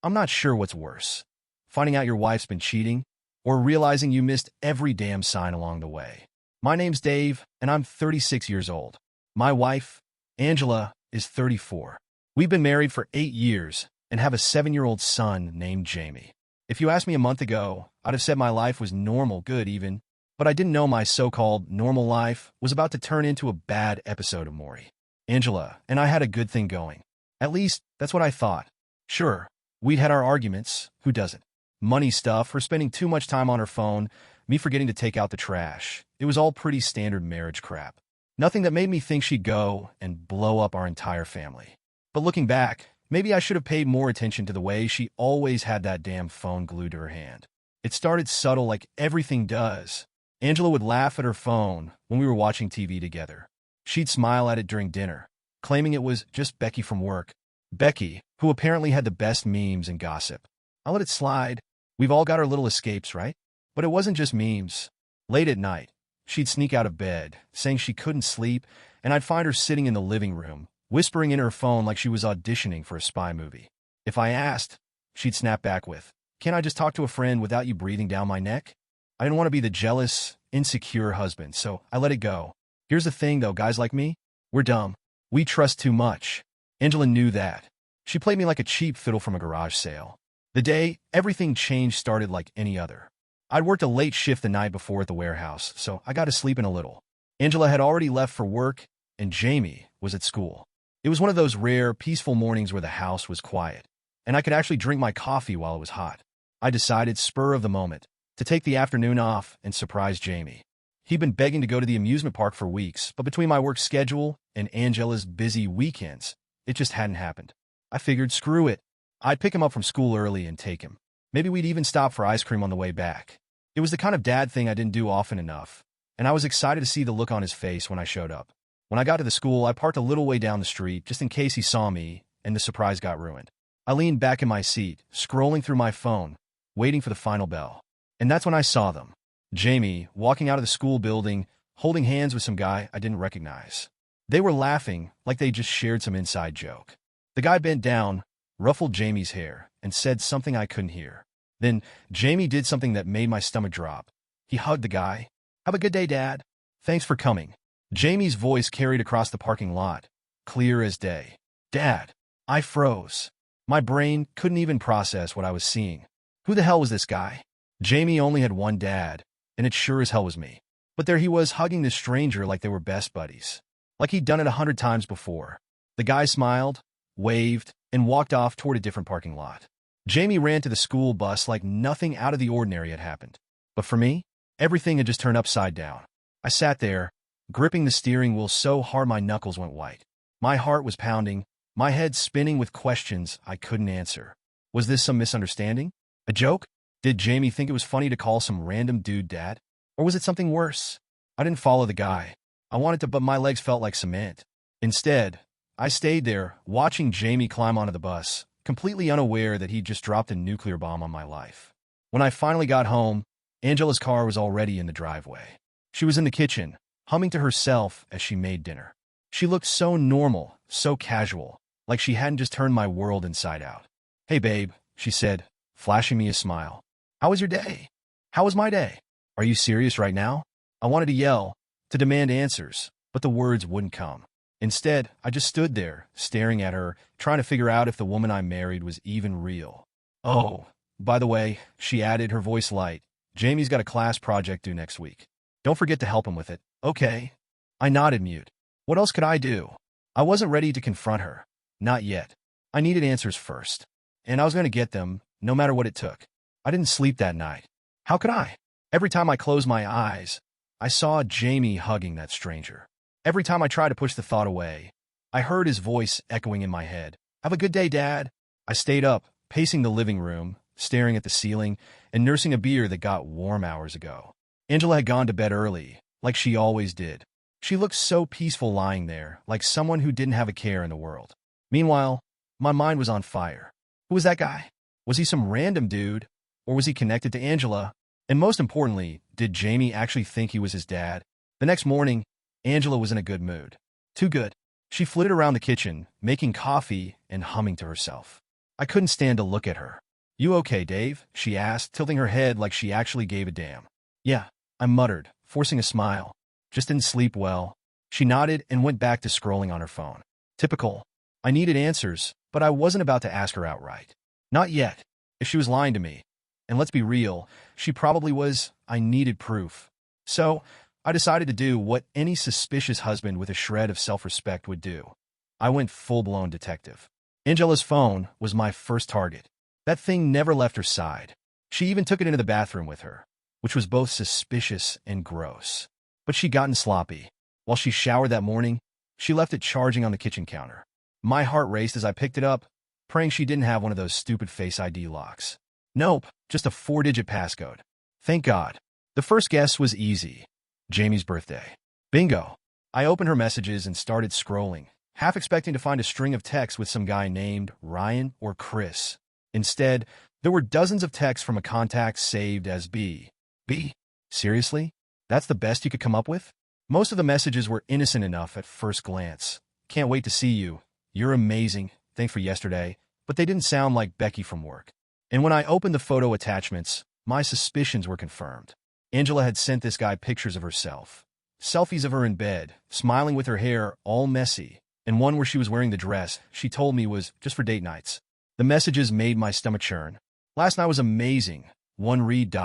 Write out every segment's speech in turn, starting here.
I'm not sure what's worse. Finding out your wife's been cheating, or realizing you missed every damn sign along the way. My name's Dave, and I'm 36 years old. My wife, Angela, is 34. We've been married for 8 years and have a 7-year-old son named Jamie. If you asked me a month ago, I'd have said my life was normal, good even, but I didn't know my so-called normal life was about to turn into a bad episode of Maury. Angela and I had a good thing going. At least, that's what I thought. Sure, we'd had our arguments, who doesn't? Money stuff, her spending too much time on her phone, me forgetting to take out the trash. It was all pretty standard marriage crap. Nothing that made me think she'd go and blow up our entire family. But looking back, maybe I should have paid more attention to the way she always had that damn phone glued to her hand. It started subtle like everything does. Angela would laugh at her phone when we were watching TV together. She'd smile at it during dinner, claiming it was just Becky from work. Becky, who apparently had the best memes and gossip. I let it slide. We've all got our little escapes, right? But it wasn't just memes. Late at night, she'd sneak out of bed, saying she couldn't sleep, and I'd find her sitting in the living room, whispering in her phone like she was auditioning for a spy movie. If I asked, she'd snap back with, "Can't I just talk to a friend without you breathing down my neck?" I didn't want to be the jealous, insecure husband, so I let it go. Here's the thing, though, guys like me, we're dumb. We trust too much. Angela knew that. She played me like a cheap fiddle from a garage sale. The day everything changed started like any other. I'd worked a late shift the night before at the warehouse, so I got to sleep in a little. Angela had already left for work, and Jamie was at school. It was one of those rare, peaceful mornings where the house was quiet, and I could actually drink my coffee while it was hot. I decided, spur of the moment, to take the afternoon off and surprise Jamie. He'd been begging to go to the amusement park for weeks, but between my work schedule and Angela's busy weekends, it just hadn't happened. I figured, screw it. I'd pick him up from school early and take him. Maybe we'd even stop for ice cream on the way back. It was the kind of dad thing I didn't do often enough, and I was excited to see the look on his face when I showed up. When I got to the school, I parked a little way down the street just in case he saw me, and the surprise got ruined. I leaned back in my seat, scrolling through my phone, waiting for the final bell. And that's when I saw them. Jamie, walking out of the school building, holding hands with some guy I didn't recognize. They were laughing like they just shared some inside joke. The guy bent down, ruffled Jamie's hair, and said something I couldn't hear. Then Jamie did something that made my stomach drop. He hugged the guy. "Have a good day, Dad. Thanks for coming." Jamie's voice carried across the parking lot, clear as day. "Dad." I froze. My brain couldn't even process what I was seeing. Who the hell was this guy? Jamie only had one dad, and it sure as hell was me. But there he was hugging this stranger like they were best buddies. Like he'd done it 100 times before. The guy smiled, waved, and walked off toward a different parking lot. Jamie ran to the school bus like nothing out of the ordinary had happened. But for me, everything had just turned upside down. I sat there, gripping the steering wheel so hard my knuckles went white. My heart was pounding, my head spinning with questions I couldn't answer. Was this some misunderstanding? A joke? Did Jamie think it was funny to call some random dude dad? Or was it something worse? I didn't follow the guy. I wanted to, but my legs felt like cement. Instead, I stayed there, watching Jamie climb onto the bus, completely unaware that he'd just dropped a nuclear bomb on my life. When I finally got home, Angela's car was already in the driveway. She was in the kitchen, humming to herself as she made dinner. She looked so normal, so casual, like she hadn't just turned my world inside out. "Hey, babe," she said, flashing me a smile. "How was your day?" "How was my day?" "Are you serious right now?" I wanted to yell, to demand answers, but the words wouldn't come. Instead, I just stood there, staring at her, trying to figure out if the woman I married was even real. "Oh, by the way," she added, her voice light, "Jamie's got a class project due next week. Don't forget to help him with it, okay?" I nodded mute. What else could I do? I wasn't ready to confront her. Not yet. I needed answers first. And I was going to get them, no matter what it took. I didn't sleep that night. How could I? Every time I closed my eyes, I saw Jamie hugging that stranger. Every time I tried to push the thought away, I heard his voice echoing in my head. "Have a good day, Dad." I stayed up, pacing the living room, staring at the ceiling, and nursing a beer that got warm hours ago. Angela had gone to bed early, like she always did. She looked so peaceful lying there, like someone who didn't have a care in the world. Meanwhile, my mind was on fire. Who was that guy? Was he some random dude? Or was he connected to Angela? And most importantly, did Jamie actually think he was his dad? The next morning, Angela was in a good mood. Too good. She flitted around the kitchen, making coffee and humming to herself. I couldn't stand to look at her. "You okay, Dave?" she asked, tilting her head like she actually gave a damn. "Yeah," I muttered, forcing a smile. "Just didn't sleep well." She nodded and went back to scrolling on her phone. Typical. I needed answers, but I wasn't about to ask her outright. Not yet. If she was lying to me, and let's be real, she probably was, I needed proof. So, I decided to do what any suspicious husband with a shred of self-respect would do. I went full-blown detective. Angela's phone was my first target. That thing never left her side. She even took it into the bathroom with her, which was both suspicious and gross. But she'd gotten sloppy. While she showered that morning, she left it charging on the kitchen counter. My heart raced as I picked it up, praying she didn't have one of those stupid Face ID locks. Nope, just a 4-digit passcode. Thank God. The first guess was easy. Jamie's birthday. Bingo. I opened her messages and started scrolling, half expecting to find a string of texts with some guy named Ryan or Chris. Instead, there were dozens of texts from a contact saved as B. B? Seriously? That's the best you could come up with? Most of the messages were innocent enough at first glance. "Can't wait to see you. You're amazing. Thanks for yesterday." But they didn't sound like Becky from work. And when I opened the photo attachments, my suspicions were confirmed. Angela had sent this guy pictures of herself. Selfies of her in bed, smiling with her hair all messy, and one where she was wearing the dress she told me was just for date nights. The messages made my stomach churn. "Last night was amazing." One read.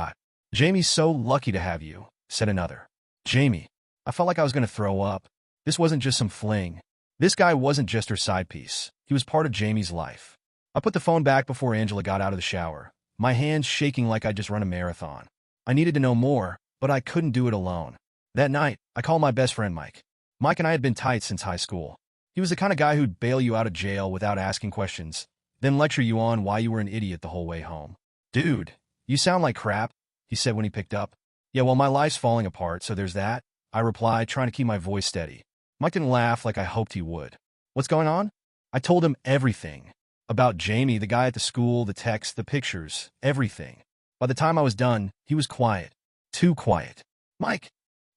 "Jamie's so lucky to have you," said another. Jamie. I felt like I was going to throw up. This wasn't just some fling. This guy wasn't just her side piece. He was part of Jamie's life. I put the phone back before Angela got out of the shower, my hands shaking like I'd just run a marathon. I needed to know more, but I couldn't do it alone. That night, I called my best friend Mike. Mike and I had been tight since high school. He was the kind of guy who'd bail you out of jail without asking questions, then lecture you on why you were an idiot the whole way home. "Dude, you sound like crap," he said when he picked up. "Yeah, well, my life's falling apart, so there's that," I replied, trying to keep my voice steady. Mike didn't laugh like I hoped he would. "What's going on?" I told him everything. About Jamie, the guy at the school, the texts, the pictures, everything. By the time I was done, he was quiet. Too quiet. "Mike,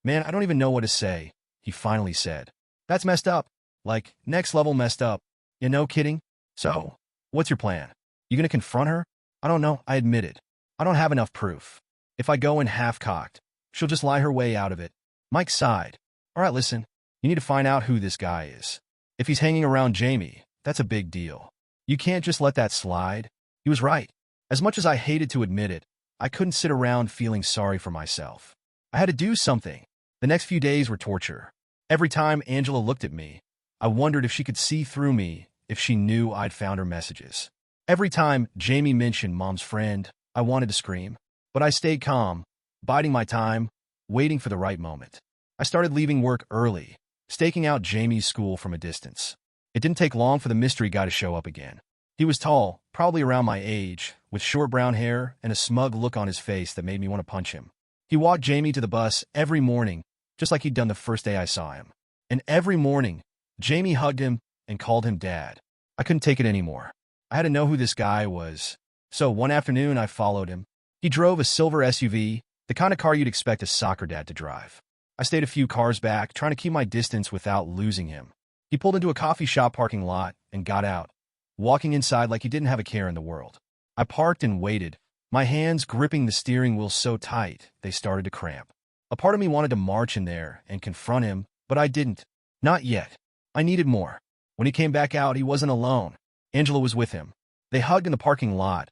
man, I don't even know what to say," he finally said. "That's messed up. Like, next level messed up. You know, kidding? So, what's your plan? You gonna confront her?" "I don't know," I admitted. "I don't have enough proof. If I go in half-cocked, she'll just lie her way out of it." Mike sighed. "All right, listen. You need to find out who this guy is. If he's hanging around Jamie, that's a big deal. You can't just let that slide." He was right. As much as I hated to admit it, I couldn't sit around feeling sorry for myself. I had to do something. The next few days were torture. Every time Angela looked at me, I wondered if she could see through me, if she knew I'd found her messages. Every time Jamie mentioned Mom's friend, I wanted to scream. But I stayed calm, biding my time, waiting for the right moment. I started leaving work early, staking out Jamie's school from a distance. It didn't take long for the mystery guy to show up again. He was tall, probably around my age, with short brown hair and a smug look on his face that made me want to punch him. He walked Jamie to the bus every morning, just like he'd done the first day I saw him. And every morning, Jamie hugged him and called him Dad. I couldn't take it anymore. I had to know who this guy was. So one afternoon, I followed him. He drove a silver SUV, the kind of car you'd expect a soccer dad to drive. I stayed a few cars back, trying to keep my distance without losing him. He pulled into a coffee shop parking lot and got out, walking inside like he didn't have a care in the world. I parked and waited, my hands gripping the steering wheel so tight they started to cramp. A part of me wanted to march in there and confront him, but I didn't. Not yet. I needed more. When he came back out, he wasn't alone. Angela was with him. They hugged in the parking lot,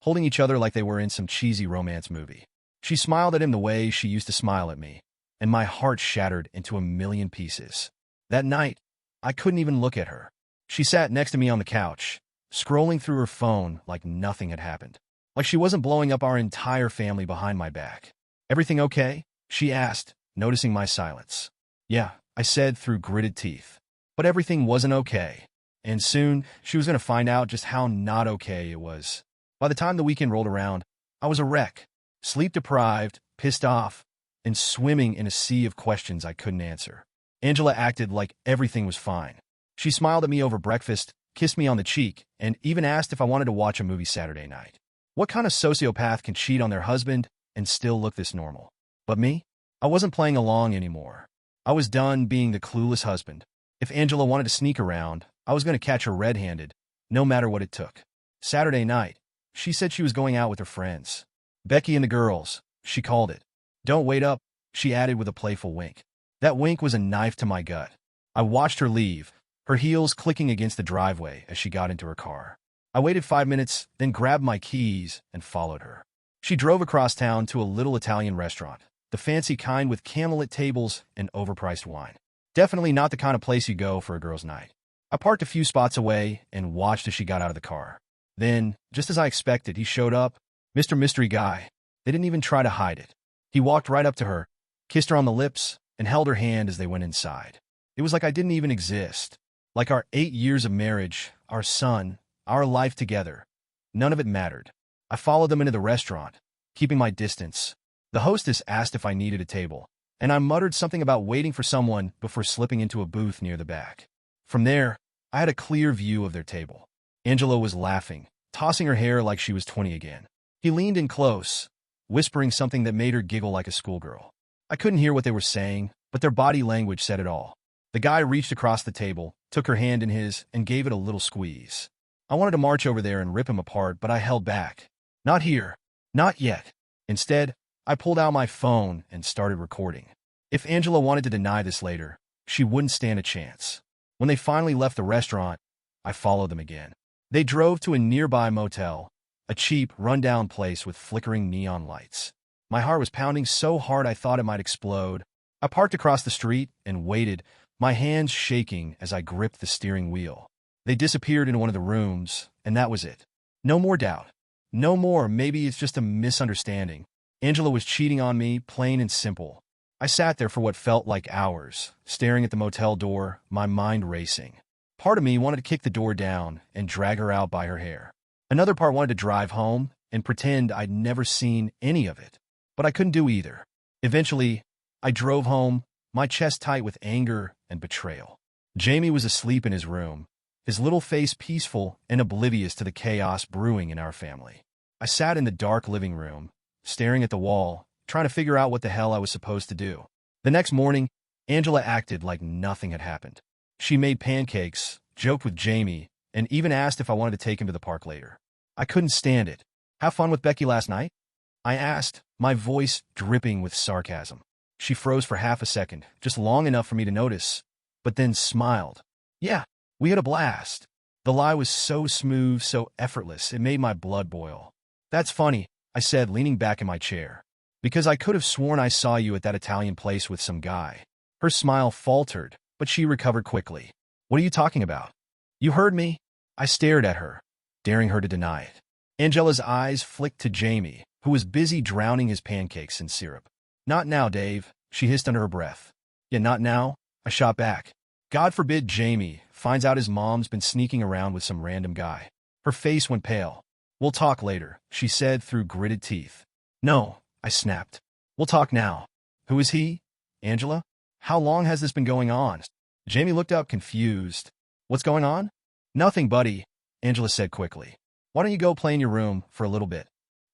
holding each other like they were in some cheesy romance movie. She smiled at him the way she used to smile at me, and my heart shattered into a million pieces. That night, I couldn't even look at her. She sat next to me on the couch, scrolling through her phone like nothing had happened. Like she wasn't blowing up our entire family behind my back. "Everything okay?" she asked, noticing my silence. "Yeah," I said through gritted teeth. But everything wasn't okay. And soon, she was going to find out just how not okay it was. By the time the weekend rolled around, I was a wreck. Sleep-deprived, pissed off, and swimming in a sea of questions I couldn't answer. Angela acted like everything was fine. She smiled at me over breakfast, kissed me on the cheek, and even asked if I wanted to watch a movie Saturday night. What kind of sociopath can cheat on their husband and still look this normal? But me? I wasn't playing along anymore. I was done being the clueless husband. If Angela wanted to sneak around, I was going to catch her red-handed, no matter what it took. Saturday night. She said she was going out with her friends. Becky and the girls, she called it. Don't wait up, she added with a playful wink. That wink was a knife to my gut. I watched her leave, her heels clicking against the driveway as she got into her car. I waited 5 minutes, then grabbed my keys and followed her. She drove across town to a little Italian restaurant, the fancy kind with candlelit tables and overpriced wine. Definitely not the kind of place you go for a girl's night. I parked a few spots away and watched as she got out of the car. Then, just as I expected, he showed up, Mr. Mystery Guy. They didn't even try to hide it. He walked right up to her, kissed her on the lips, and held her hand as they went inside. It was like I didn't even exist. Like our 8 years of marriage, our son, our life together. None of it mattered. I followed them into the restaurant, keeping my distance. The hostess asked if I needed a table, and I muttered something about waiting for someone before slipping into a booth near the back. From there, I had a clear view of their table. Angela was laughing, tossing her hair like she was 20 again. He leaned in close, whispering something that made her giggle like a schoolgirl. I couldn't hear what they were saying, but their body language said it all. The guy reached across the table, took her hand in his, and gave it a little squeeze. I wanted to march over there and rip him apart, but I held back. Not here. Not yet. Instead, I pulled out my phone and started recording. If Angela wanted to deny this later, she wouldn't stand a chance. When they finally left the restaurant, I followed them again. They drove to a nearby motel, a cheap, run-down place with flickering neon lights. My heart was pounding so hard I thought it might explode. I parked across the street and waited, my hands shaking as I gripped the steering wheel. They disappeared into one of the rooms, and that was it. No more doubt. No more, maybe it's just a misunderstanding. Angela was cheating on me, plain and simple. I sat there for what felt like hours, staring at the motel door, my mind racing. Part of me wanted to kick the door down and drag her out by her hair. Another part wanted to drive home and pretend I'd never seen any of it. But I couldn't do either. Eventually, I drove home, my chest tight with anger and betrayal. Jamie was asleep in his room, his little face peaceful and oblivious to the chaos brewing in our family. I sat in the dark living room, staring at the wall, trying to figure out what the hell I was supposed to do. The next morning, Angela acted like nothing had happened. She made pancakes, joked with Jamie, and even asked if I wanted to take him to the park later. I couldn't stand it. Have fun with Becky last night? I asked, my voice dripping with sarcasm. She froze for half a second, just long enough for me to notice, but then smiled. Yeah, we had a blast. The lie was so smooth, so effortless, it made my blood boil. That's funny, I said, leaning back in my chair. Because I could have sworn I saw you at that Italian place with some guy. Her smile faltered, but she recovered quickly. What are you talking about? You heard me? I stared at her, daring her to deny it. Angela's eyes flicked to Jamie, who was busy drowning his pancakes in syrup. Not now, Dave, she hissed under her breath. Yeah, not now, I shot back. God forbid Jamie finds out his mom's been sneaking around with some random guy. Her face went pale. We'll talk later, she said through gritted teeth. No, I snapped. We'll talk now. Who is he? Angela? How long has this been going on? Jamie looked up confused. What's going on? Nothing, buddy, Angela said quickly. Why don't you go play in your room for a little bit?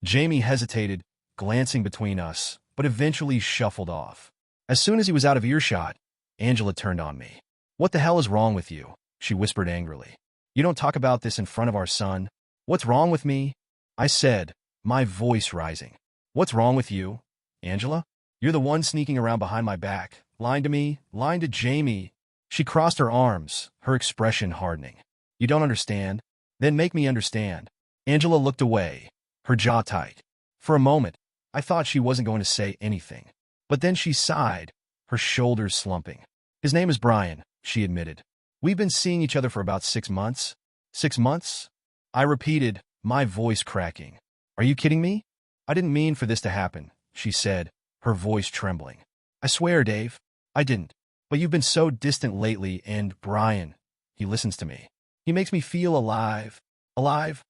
Jamie hesitated, glancing between us, but eventually shuffled off. As soon as he was out of earshot, Angela turned on me. What the hell is wrong with you? She whispered angrily. You don't talk about this in front of our son. What's wrong with me? I said, my voice rising. What's wrong with you, Angela? You're the one sneaking around behind my back, lying to me, lying to Jamie. She crossed her arms, her expression hardening. You don't understand? Then make me understand. Angela looked away, her jaw tight. For a moment, I thought she wasn't going to say anything. But then she sighed, her shoulders slumping. His name is Brian, she admitted. We've been seeing each other for about 6 months. 6 months? I repeated, my voice cracking. Are you kidding me? I didn't mean for this to happen, she said, her voice trembling. I swear, Dave, I didn't. But you've been so distant lately, and Brian, he listens to me. He makes me feel alive. Alive?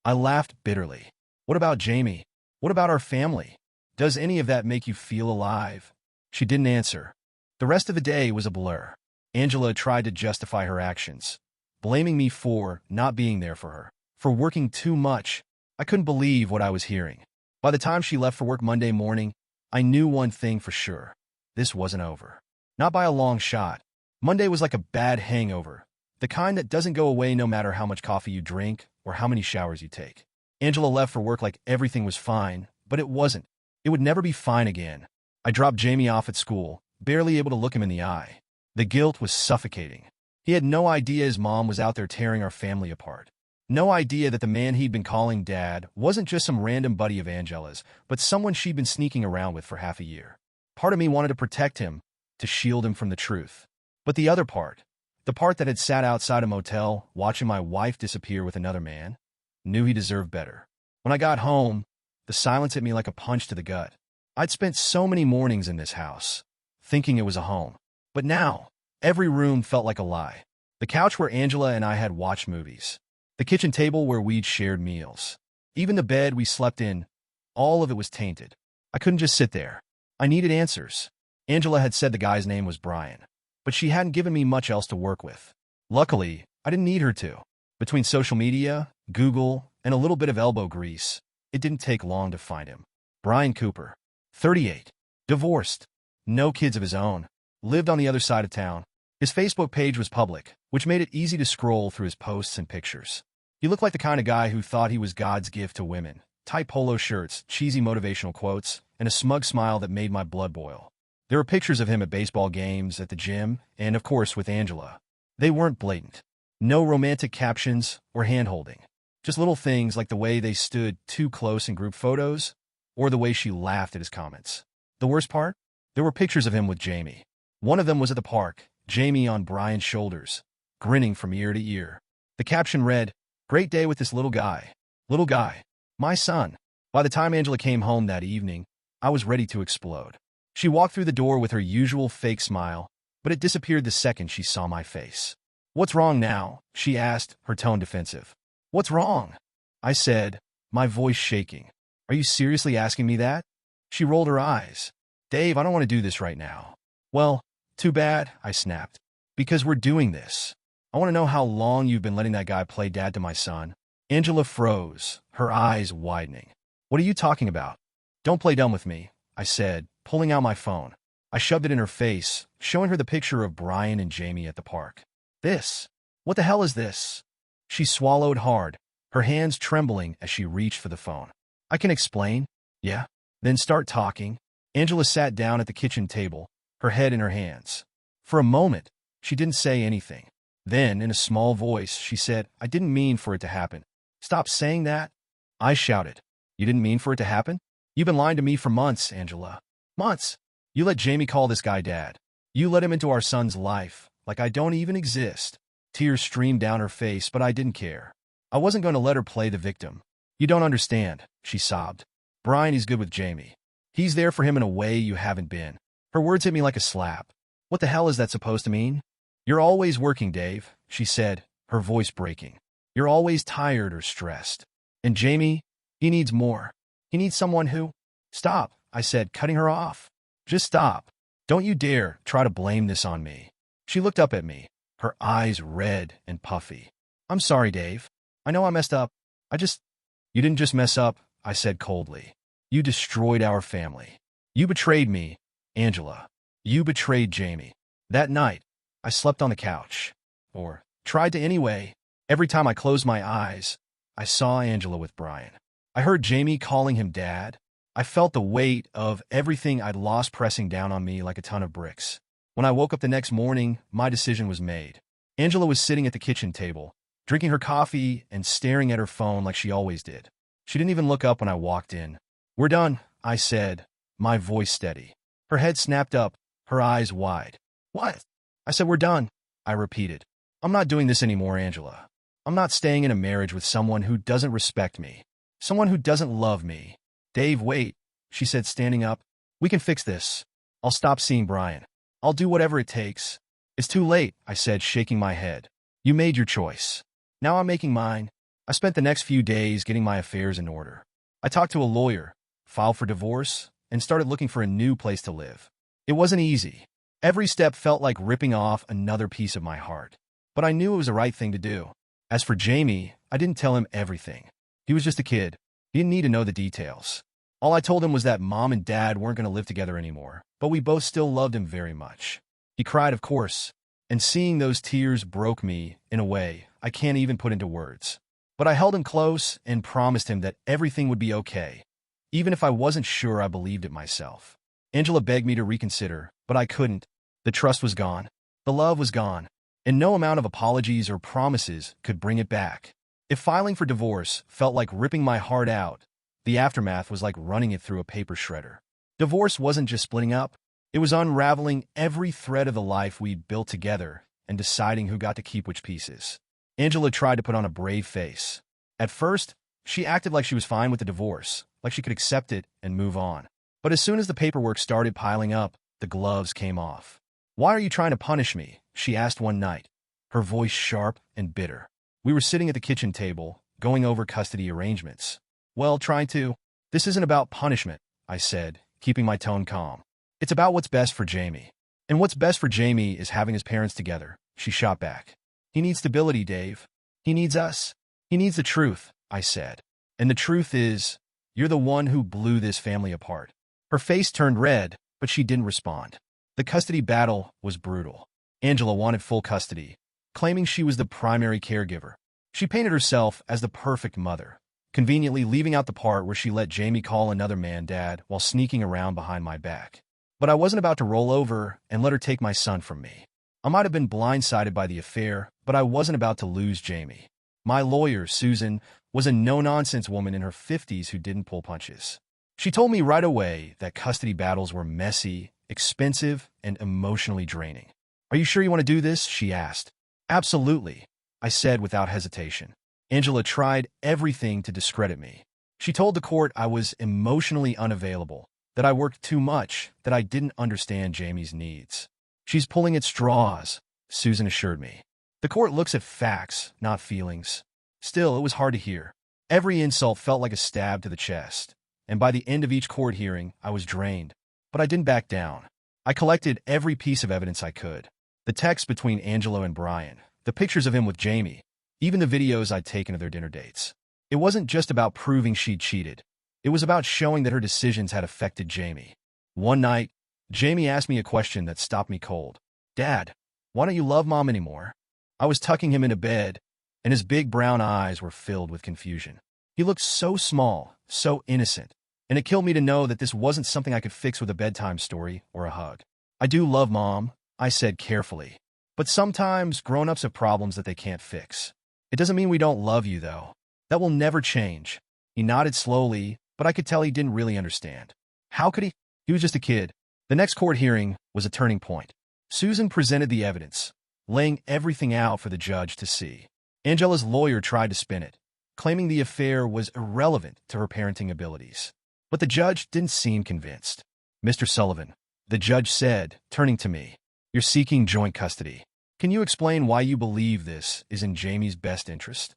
I laughed bitterly. What about Jamie? What about our family? Does any of that make you feel alive? She didn't answer. The rest of the day was a blur. Angela tried to justify her actions, blaming me for not being there for her, for working too much. I couldn't believe what I was hearing. By the time she left for work Monday morning, I knew one thing for sure. This wasn't over. Not by a long shot. Monday was like a bad hangover, the kind that doesn't go away no matter how much coffee you drink or or how many showers you take. Angela left for work like everything was fine, but it wasn't. It would never be fine again. I dropped Jamie off at school, barely able to look him in the eye. The guilt was suffocating. He had no idea his mom was out there tearing our family apart. No idea that the man he'd been calling Dad wasn't just some random buddy of Angela's, but someone she'd been sneaking around with for half a year. Part of me wanted to protect him, to shield him from the truth. But the other part, the part that had sat outside a motel, watching my wife disappear with another man, knew he deserved better. When I got home, the silence hit me like a punch to the gut. I'd spent so many mornings in this house, thinking it was a home. But now, every room felt like a lie. The couch where Angela and I had watched movies. The kitchen table where we'd shared meals. Even the bed we slept in, all of it was tainted. I couldn't just sit there. I needed answers. Angela had said the guy's name was Brian, but she hadn't given me much else to work with. Luckily, I didn't need her to. Between social media, Google, and a little bit of elbow grease, it didn't take long to find him. Brian Cooper, 38, divorced, no kids of his own, lived on the other side of town. His Facebook page was public, which made it easy to scroll through his posts and pictures. He looked like the kind of guy who thought he was God's gift to women. Tight polo shirts, cheesy motivational quotes, and a smug smile that made my blood boil. There were pictures of him at baseball games, at the gym, and of course with Angela. They weren't blatant. No romantic captions or hand-holding. Just little things like the way they stood too close in group photos, or the way she laughed at his comments. The worst part? There were pictures of him with Jamie. One of them was at the park, Jamie on Brian's shoulders, grinning from ear to ear. The caption read, "Great day with this little guy. Little guy. My son." By the time Angela came home that evening, I was ready to explode. She walked through the door with her usual fake smile, but it disappeared the second she saw my face. "What's wrong now?" she asked, her tone defensive. "What's wrong?" I said, my voice shaking. "Are you seriously asking me that?" She rolled her eyes. "Dave, I don't want to do this right now." "Well, too bad," I snapped. "Because we're doing this. I want to know how long you've been letting that guy play dad to my son." Angela froze, her eyes widening. "What are you talking about?" "Don't play dumb with me," I said, pulling out my phone. I shoved it in her face, showing her the picture of Brian and Jamie at the park. "This? What the hell is this?" She swallowed hard, her hands trembling as she reached for the phone. "I can explain." "Yeah? Then start talking." Angela sat down at the kitchen table, her head in her hands. For a moment, she didn't say anything. Then, in a small voice, she said, "I didn't mean for it to happen." "Stop saying that." I shouted. "You didn't mean for it to happen? You've been lying to me for months, Angela. Months. You let Jamie call this guy dad. You let him into our son's life, like I don't even exist." Tears streamed down her face, but I didn't care. I wasn't going to let her play the victim. "You don't understand," she sobbed. "Brian is good with Jamie. He's there for him in a way you haven't been." Her words hit me like a slap. "What the hell is that supposed to mean?" "You're always working, Dave," she said, her voice breaking. "You're always tired or stressed. And Jamie, he needs more. He needs someone who—" "Stop," I said, cutting her off. "Just stop. Don't you dare try to blame this on me." She looked up at me, her eyes red and puffy. "I'm sorry, Dave. I know I messed up. You didn't just mess up," I said coldly. "You destroyed our family. You betrayed me, Angela. You betrayed Jamie." That night, I slept on the couch. Or tried to anyway. Every time I closed my eyes, I saw Angela with Brian. I heard Jamie calling him dad. I felt the weight of everything I'd lost pressing down on me like a ton of bricks. When I woke up the next morning, my decision was made. Angela was sitting at the kitchen table, drinking her coffee and staring at her phone like she always did. She didn't even look up when I walked in. "We're done," I said, my voice steady. Her head snapped up, her eyes wide. "What?" I said, "We're done," I repeated. "I'm not doing this anymore, Angela. I'm not staying in a marriage with someone who doesn't respect me, someone who doesn't love me." "Dave, wait," she said, standing up. "We can fix this. I'll stop seeing Brian. I'll do whatever it takes." "It's too late," I said, shaking my head. "You made your choice. Now I'm making mine." I spent the next few days getting my affairs in order. I talked to a lawyer, filed for divorce, and started looking for a new place to live. It wasn't easy. Every step felt like ripping off another piece of my heart. But I knew it was the right thing to do. As for Jamie, I didn't tell him everything. He was just a kid. He didn't need to know the details. All I told him was that Mom and Dad weren't going to live together anymore, but we both still loved him very much. He cried, of course, and seeing those tears broke me in a way I can't even put into words. But I held him close and promised him that everything would be okay, even if I wasn't sure I believed it myself. Angela begged me to reconsider, but I couldn't. The trust was gone. The love was gone. And no amount of apologies or promises could bring it back. If filing for divorce felt like ripping my heart out, the aftermath was like running it through a paper shredder. Divorce wasn't just splitting up. It was unraveling every thread of the life we'd built together and deciding who got to keep which pieces. Angela tried to put on a brave face. At first, she acted like she was fine with the divorce, like she could accept it and move on. But as soon as the paperwork started piling up, the gloves came off. "Why are you trying to punish me?" she asked one night, her voice sharp and bitter. We were sitting at the kitchen table, going over custody arrangements. "Well, trying to. This isn't about punishment," I said, keeping my tone calm. "It's about what's best for Jamie. And what's best for Jamie is having his parents together," she shot back. "He needs stability, Dave. He needs us. He needs the truth," I said. "And the truth is, you're the one who blew this family apart." Her face turned red, but she didn't respond. The custody battle was brutal. Angela wanted full custody, claiming she was the primary caregiver. She painted herself as the perfect mother, conveniently leaving out the part where she let Jamie call another man dad while sneaking around behind my back. But I wasn't about to roll over and let her take my son from me. I might have been blindsided by the affair, but I wasn't about to lose Jamie. My lawyer, Susan, was a no-nonsense woman in her 50s who didn't pull punches. She told me right away that custody battles were messy, expensive, and emotionally draining. "Are you sure you want to do this?" she asked. "Absolutely," I said without hesitation. Angela tried everything to discredit me. She told the court I was emotionally unavailable, that I worked too much, that I didn't understand Jamie's needs. "She's pulling at straws," Susan assured me. "The court looks at facts, not feelings." Still, it was hard to hear. Every insult felt like a stab to the chest, and by the end of each court hearing, I was drained. But I didn't back down. I collected every piece of evidence I could. The texts between Angela and Brian, the pictures of him with Jamie, even the videos I'd taken of their dinner dates. It wasn't just about proving she'd cheated. It was about showing that her decisions had affected Jamie. One night, Jamie asked me a question that stopped me cold. "Dad, why don't you love Mom anymore?" I was tucking him into bed, and his big brown eyes were filled with confusion. He looked so small, so innocent, and it killed me to know that this wasn't something I could fix with a bedtime story or a hug. "I do love Mom," I said carefully. "But sometimes grown-ups have problems that they can't fix. It doesn't mean we don't love you, though. That will never change." He nodded slowly, but I could tell he didn't really understand. How could he? He was just a kid. The next court hearing was a turning point. Susan presented the evidence, laying everything out for the judge to see. Angela's lawyer tried to spin it, claiming the affair was irrelevant to her parenting abilities. But the judge didn't seem convinced. "Mr. Sullivan," the judge said, turning to me, "you're seeking joint custody. Can you explain why you believe this is in Jamie's best interest?"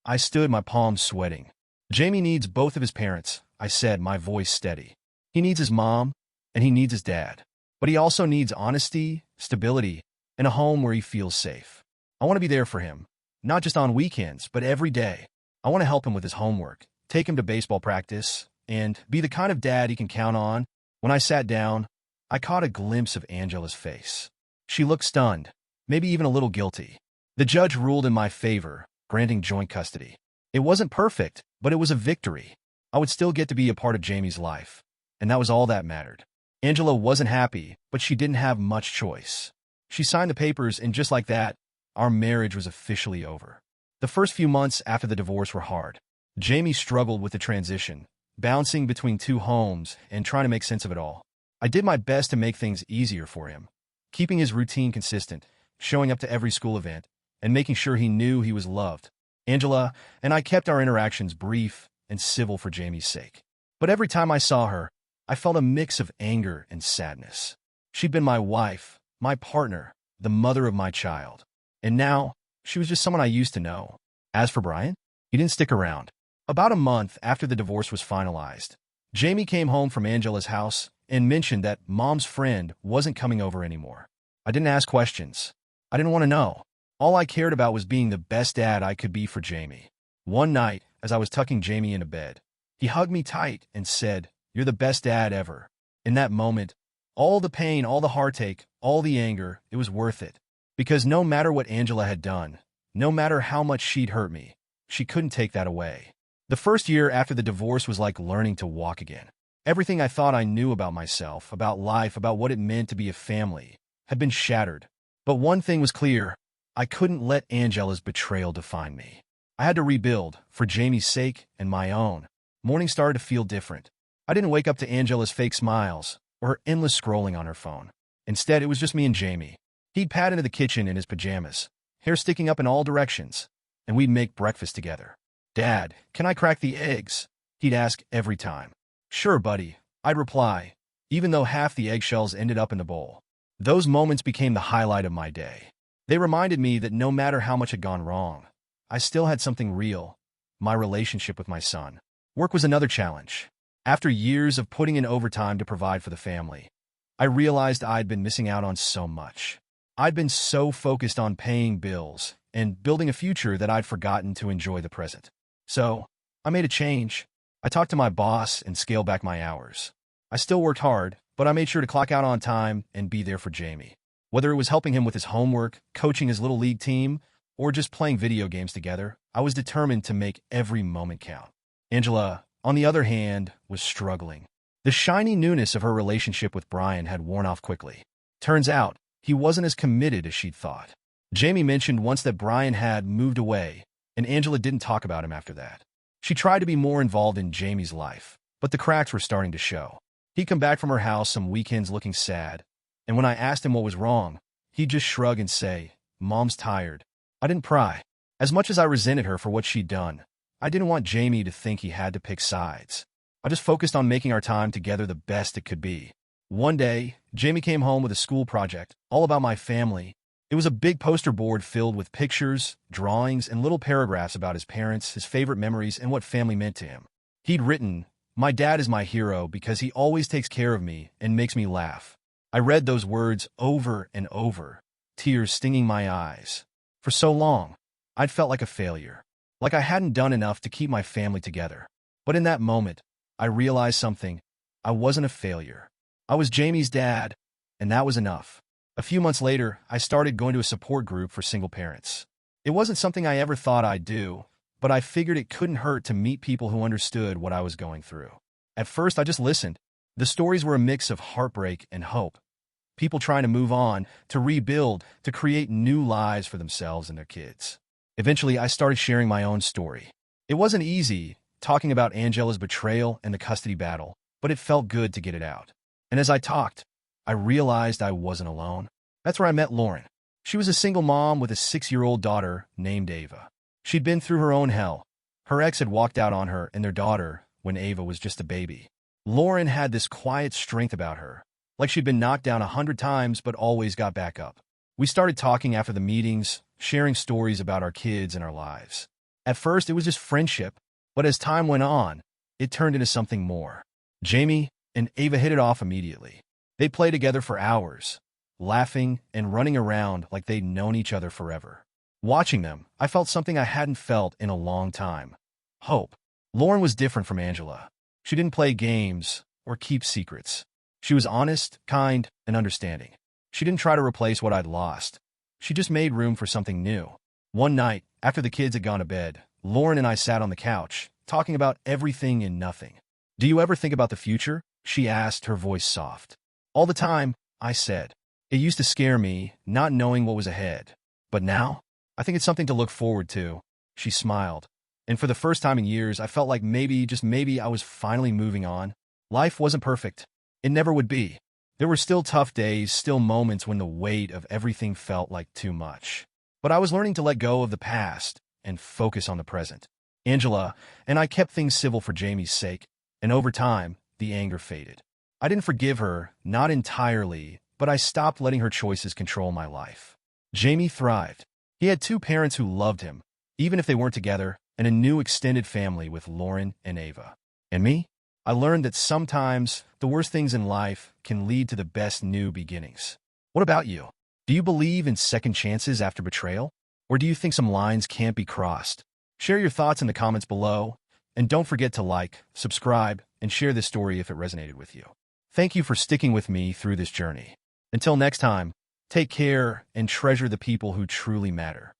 I stood, my palms sweating. "Jamie needs both of his parents," I said, my voice steady. "He needs his mom, and he needs his dad. But he also needs honesty, stability, and a home where he feels safe. I want to be there for him, not just on weekends, but every day. I want to help him with his homework, take him to baseball practice, and be the kind of dad he can count on." When I sat down, I caught a glimpse of Angela's face. She looked stunned, maybe even a little guilty. The judge ruled in my favor, granting joint custody. It wasn't perfect, but it was a victory. I would still get to be a part of Jamie's life, and that was all that mattered. Angela wasn't happy, but she didn't have much choice. She signed the papers, and just like that, our marriage was officially over. The first few months after the divorce were hard. Jamie struggled with the transition, bouncing between two homes and trying to make sense of it all. I did my best to make things easier for him, keeping his routine consistent, showing up to every school event, and making sure he knew he was loved. Angela and I kept our interactions brief and civil for Jamie's sake. But every time I saw her, I felt a mix of anger and sadness. She'd been my wife, my partner, the mother of my child. And now, she was just someone I used to know. As for Brian, he didn't stick around. About a month after the divorce was finalized, Jamie came home from Angela's house and mentioned that Mom's friend wasn't coming over anymore. I didn't ask questions. I didn't want to know. All I cared about was being the best dad I could be for Jamie. One night, as I was tucking Jamie into bed, he hugged me tight and said, "You're the best dad ever." In that moment, all the pain, all the heartache, all the anger, it was worth it. Because no matter what Angela had done, no matter how much she'd hurt me, she couldn't take that away. The first year after the divorce was like learning to walk again. Everything I thought I knew about myself, about life, about what it meant to be a family, had been shattered. But one thing was clear. I couldn't let Angela's betrayal define me. I had to rebuild, for Jamie's sake and my own. Morning started to feel different. I didn't wake up to Angela's fake smiles or her endless scrolling on her phone. Instead, it was just me and Jamie. He'd pad into the kitchen in his pajamas, hair sticking up in all directions, and we'd make breakfast together. "Dad, can I crack the eggs?" he'd ask every time. "Sure, buddy," I'd reply, even though half the eggshells ended up in the bowl. Those moments became the highlight of my day. They reminded me that no matter how much had gone wrong, I still had something real, my relationship with my son. Work was another challenge. After years of putting in overtime to provide for the family, I realized I'd been missing out on so much. I'd been so focused on paying bills and building a future that I'd forgotten to enjoy the present. So, I made a change. I talked to my boss and scaled back my hours. I still worked hard, but I made sure to clock out on time and be there for Jamie. Whether it was helping him with his homework, coaching his little league team, or just playing video games together, I was determined to make every moment count. Angela, on the other hand, was struggling. The shiny newness of her relationship with Brian had worn off quickly. Turns out, he wasn't as committed as she'd thought. Jamie mentioned once that Brian had moved away, and Angela didn't talk about him after that. She tried to be more involved in Jamie's life, but the cracks were starting to show. He'd come back from her house some weekends looking sad, and when I asked him what was wrong, he'd just shrug and say, "Mom's tired." I didn't pry. As much as I resented her for what she'd done, I didn't want Jamie to think he had to pick sides. I just focused on making our time together the best it could be. One day, Jamie came home with a school project, all about my family. It was a big poster board filled with pictures, drawings, and little paragraphs about his parents, his favorite memories, and what family meant to him. He'd written, "My dad is my hero because he always takes care of me and makes me laugh." I read those words over and over, tears stinging my eyes. For so long, I'd felt like a failure, like I hadn't done enough to keep my family together. But in that moment, I realized something. I wasn't a failure. I was Jamie's dad, and that was enough. A few months later, I started going to a support group for single parents. It wasn't something I ever thought I'd do, but I figured it couldn't hurt to meet people who understood what I was going through. At first, I just listened. The stories were a mix of heartbreak and hope. People trying to move on, to rebuild, to create new lives for themselves and their kids. Eventually, I started sharing my own story. It wasn't easy, talking about Angela's betrayal and the custody battle, but it felt good to get it out. And as I talked, I realized I wasn't alone. That's where I met Lauren. She was a single mom with a 6-year-old daughter named Ava. She'd been through her own hell. Her ex had walked out on her and their daughter when Ava was just a baby. Lauren had this quiet strength about her, like she'd been knocked down 100 times but always got back up. We started talking after the meetings, sharing stories about our kids and our lives. At first, it was just friendship, but as time went on, it turned into something more. Jamie and Ava hit it off immediately. They played together for hours, laughing and running around like they'd known each other forever. Watching them, I felt something I hadn't felt in a long time. Hope. Lauren was different from Angela. She didn't play games or keep secrets. She was honest, kind, and understanding. She didn't try to replace what I'd lost. She just made room for something new. One night, after the kids had gone to bed, Lauren and I sat on the couch, talking about everything and nothing. "Do you ever think about the future?" she asked, her voice soft. "All the time," I said. "It used to scare me, not knowing what was ahead. But now, I think it's something to look forward to." She smiled. And for the first time in years, I felt like maybe, just maybe, I was finally moving on. Life wasn't perfect. It never would be. There were still tough days, still moments when the weight of everything felt like too much. But I was learning to let go of the past and focus on the present. Angela and I kept things civil for Jamie's sake, and over time, the anger faded. I didn't forgive her, not entirely, but I stopped letting her choices control my life. Jamie thrived. He had 2 parents who loved him, even if they weren't together, and a new extended family with Lauren and Ava. And me? I learned that sometimes the worst things in life can lead to the best new beginnings. What about you? Do you believe in second chances after betrayal? Or do you think some lines can't be crossed? Share your thoughts in the comments below, and don't forget to like, subscribe, and share this story if it resonated with you. Thank you for sticking with me through this journey. Until next time, take care and treasure the people who truly matter.